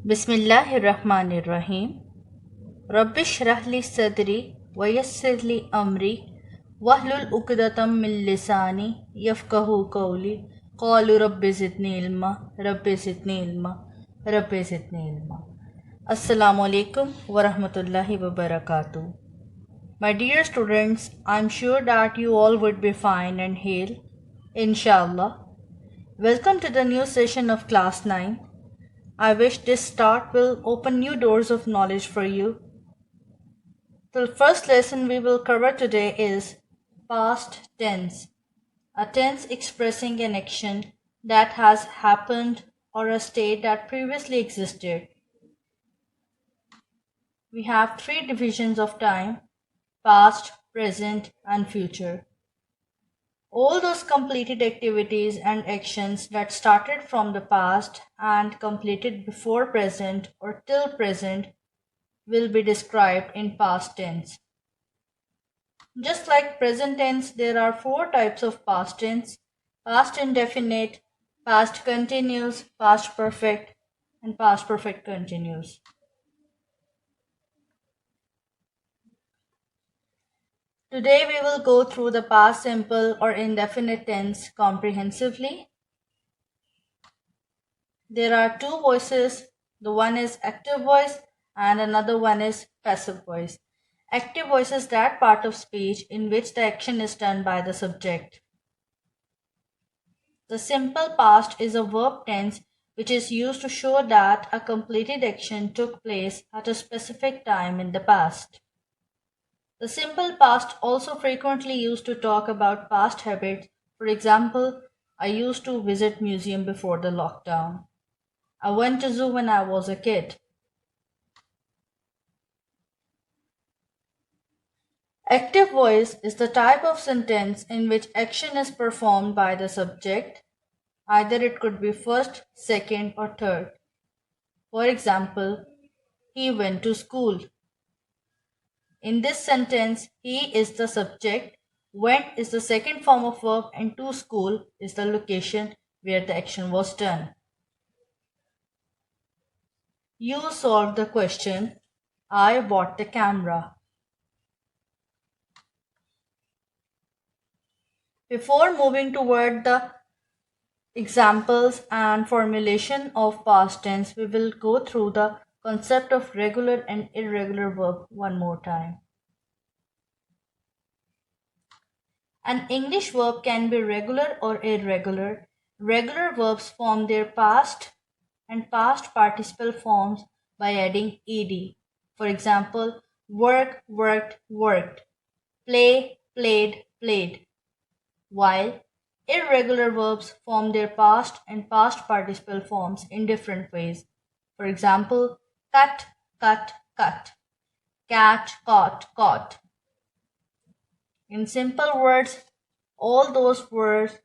बिस्मिल्लाहिर्रहमानिर्रहीम। रब्बिश रहली सदरी वयस्सिरली अमरी वहलुल उक़दतम मिन लिसानी यफ़क़हू क़ौली क़ालू रब्बि ज़िदनी इल्मा। अस्सलामु अलैकुम वरहमतुल्लाहि वबरकातुहू। My dear students, I'm sure that you all would be fine and hale, inshallah. Welcome to the new session of class 9. I wish this start will open new doors of knowledge for you. The first lesson we will cover today is past tense, a tense expressing an action that has happened or a state that previously existed. We have three divisions of time: past, present, and future. All those completed activities and actions that started from the past and completed before present or till present will be described in past tense. Just like present tense, there are four types of past tense: past indefinite, past continuous, past perfect, and past perfect continuous. Today we will go through the past simple or indefinite tense comprehensively. There are two voices. The one is active voice and another one is passive voice. Active voice is that part of speech in which the action is done by the subject. The simple past is a verb tense which is used to show that a completed action took place at a specific time in the past. The simple past also frequently used to talk about past habits. For example, I used to visit museum before the lockdown. I went to zoo when I was a kid. Active voice is the type of sentence in which action is performed by the subject. Either it could be first, second, or third. For example, he went to school. In this sentence, he is the subject, went is the second form of verb, and to school is the location where the action was done. You solved the question. I bought the camera. Before moving toward the examples and formulation of past tense, we will go through the concept of regular and irregular verb one more time. An English verb can be regular or irregular. Regular verbs form their past and past participle forms by adding ed. For example, work, worked, worked. Play, played, played. While irregular verbs form their past and past participle forms in different ways. For example, cut, cut, cut. Catch, caught, caught. In simple words, all those words,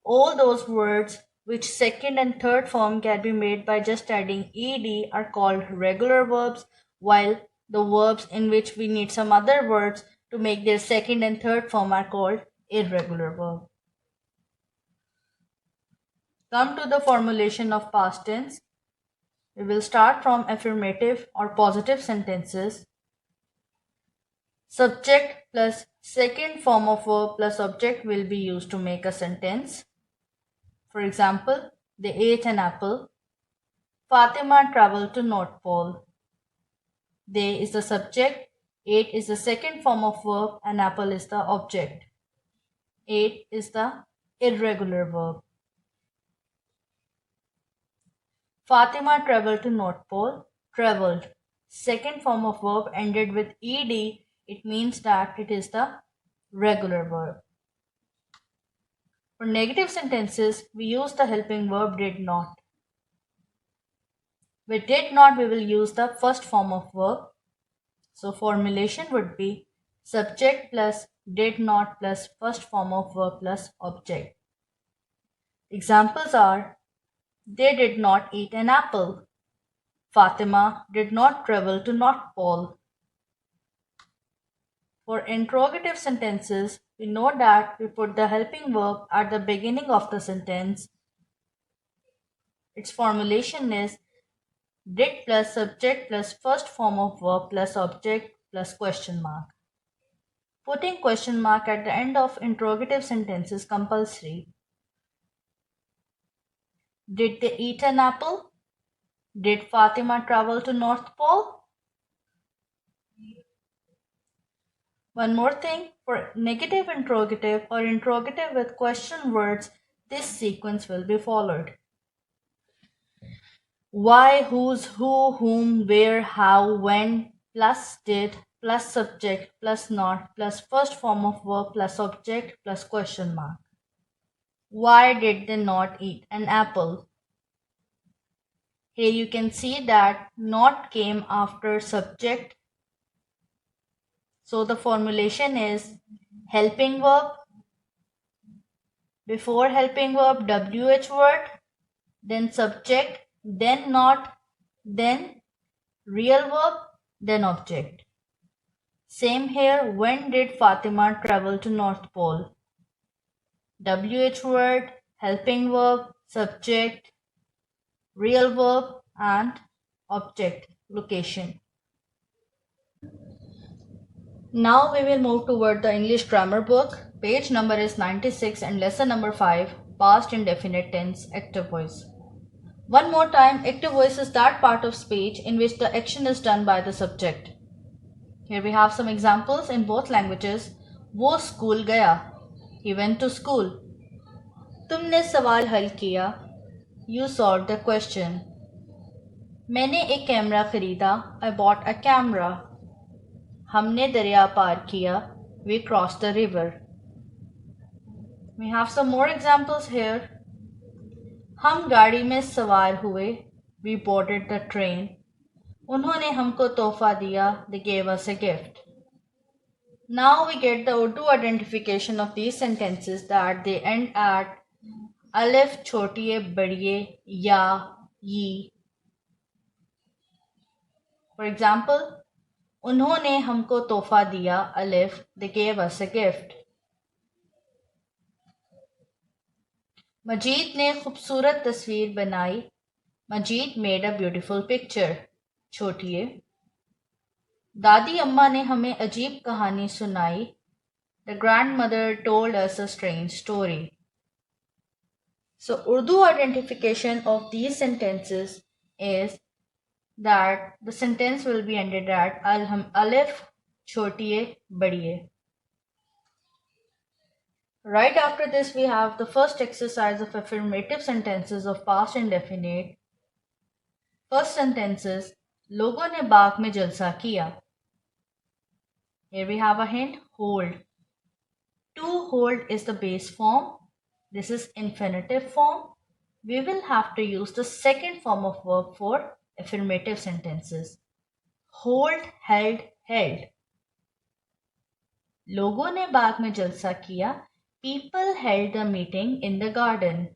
all those words which second and third form can be made by just adding ed are called regular verbs, while the verbs in which we need some other words to make their second and third form are called irregular verb. Come to the formulation of past tense. We will start from affirmative or positive sentences. Subject plus second form of verb plus object will be used to make a sentence. For example, they ate an apple. Fatima traveled to North Pole. They is the subject, ate is the second form of verb, and apple is the object. Ate is the irregular verb. Fatima traveled to North Pole. Traveled. Second form of verb ended with ed. It means that it is the regular verb. For negative sentences, we use the helping verb did not. With did not, we will use the first form of verb. So formulation would be subject plus did not plus first form of verb plus object. Examples are: they did not eat an apple. Fatima did not travel to North Pole. For interrogative sentences, we know that we put the helping verb at the beginning of the sentence. Its formulation is Did plus subject plus first form of verb plus object plus question mark. Putting question mark at the end of interrogative sentence is compulsory. Did they eat an apple? Did Fatima travel to North Pole? One more thing, for negative interrogative or interrogative with question words, this sequence will be followed. Why, whose, who, whom, where, how, when, plus did, plus subject, plus not, plus first form of verb, plus object, plus question mark. Why did they not eat an apple? Here you can see that not came after subject. So the formulation is helping verb, before helping verb WH word, then subject, then not, then real verb, then object. Same here, when did Fatima travel to North Pole? WH word, helping verb, subject, real verb, and object, location. Now we will move toward the English grammar book. Page number is 96 and lesson number 5, past indefinite tense, active voice. One more time, active voice is that part of speech in which the action is done by the subject. Here we have some examples in both languages. वो school गया. He went to school. तुमने सवाल हल किया. You solved the question. मैंने एक camera खरीदा. I bought a camera. हमने दरिया पार किया. We crossed the river. We have some more examples here. हम गाड़ी में सवार हुए. We boarded the train. उन्होंने हमको तोहफा दिया. They gave us a gift. Now we get the Urdu identification of these sentences that they end at alif, chotiye, badiye, ya, ye. For example, उन्होंने हमको तोहफा दिया. Alif, they gave us a gift. मजीद ने खूबसूरत तस्वीर बनाई. Majid made a beautiful picture. छोटिए. दादी अम्मा ने हमें अजीब कहानी सुनाई. The grandmother told us a strange story. So Urdu identification of these sentences is that the sentence will be ended at alif, chotiye, badiye. Right after this we have the first exercise of affirmative sentences of past indefinite. First sentences, लोगों ने बाग में जलसा किया. Here we have a hint, hold. To hold is the base form. This is infinitive form. We will have to use the second form of verb for affirmative sentences. Hold, held, held. लोगों ने बाग में जलसा किया. People held the meeting in the garden.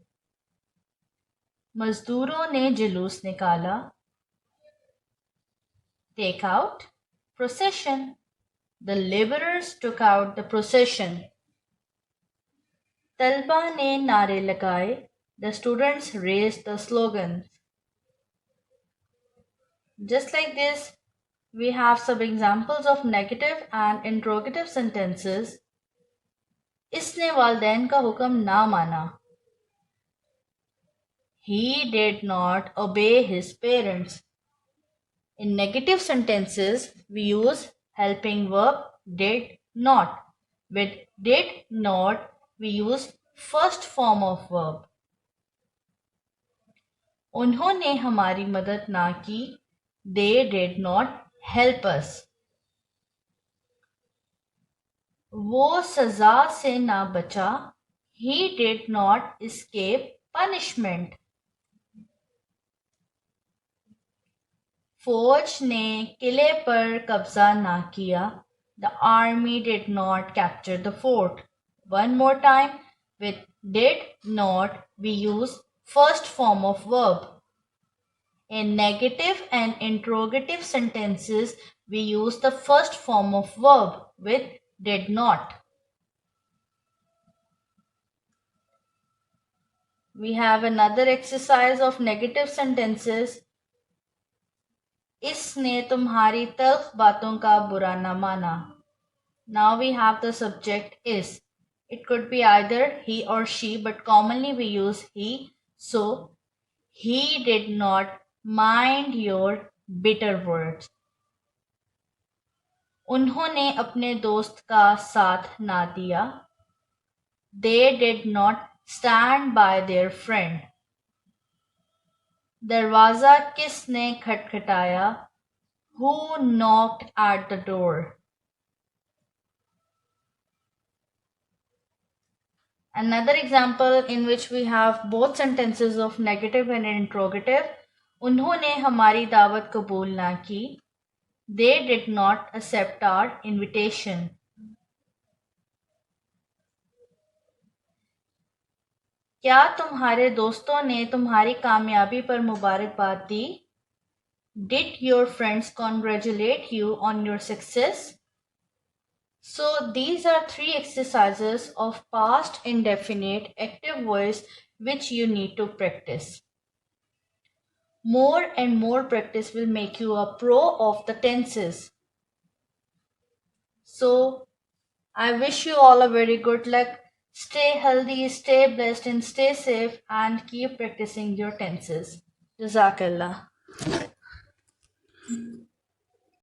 मजदूरों ने जुलूस निकाला. Take out. Procession. The laborers took out the procession. तलबा ने नारे लगाए. The students raised the slogans. Just like this, we have some examples of negative and interrogative sentences. इसने वालिदैन का हुक्म ना माना. He did not obey his parents. In negative sentences, we use helping verb did not. With did not, we use first form of verb. उन्होंने हमारी मदद ना की. They did not help us. वो सजा से ना बचा. He did not escape punishment. फौज ने किले पर कब्जा ना किया. The army did not capture the fort. One more time, with did not, we use first form of verb. In negative and interrogative sentences, we use the first form of verb with did not. We have another exercise of negative sentences. इसने तुम्हारी तल्ख बातों का बुरा न माना. Now we have the subject is. It could be either he or she, but commonly we use he. So, he did not mind your bitter words. उन्होंने अपने दोस्त का साथ ना दिया. They did not stand by their friend. दरवाज़ा किसने खटखटाया? Who knocked at the door? Another example in which we have both sentences of negative and interrogative. उन्होंने हमारी दावत कबूल ना की. They did not accept our invitation. क्या तुम्हारे दोस्तों ने तुम्हारी कामयाबी पर मुबारकबाद दी? Did your friends congratulate you on your success? So these are three exercises of past indefinite active voice which you need to practice. More and more practice will make you a pro of the tenses. So I wish you all a very good luck. Stay healthy, stay blessed, and stay safe, and keep practicing your tenses. Jazakallah.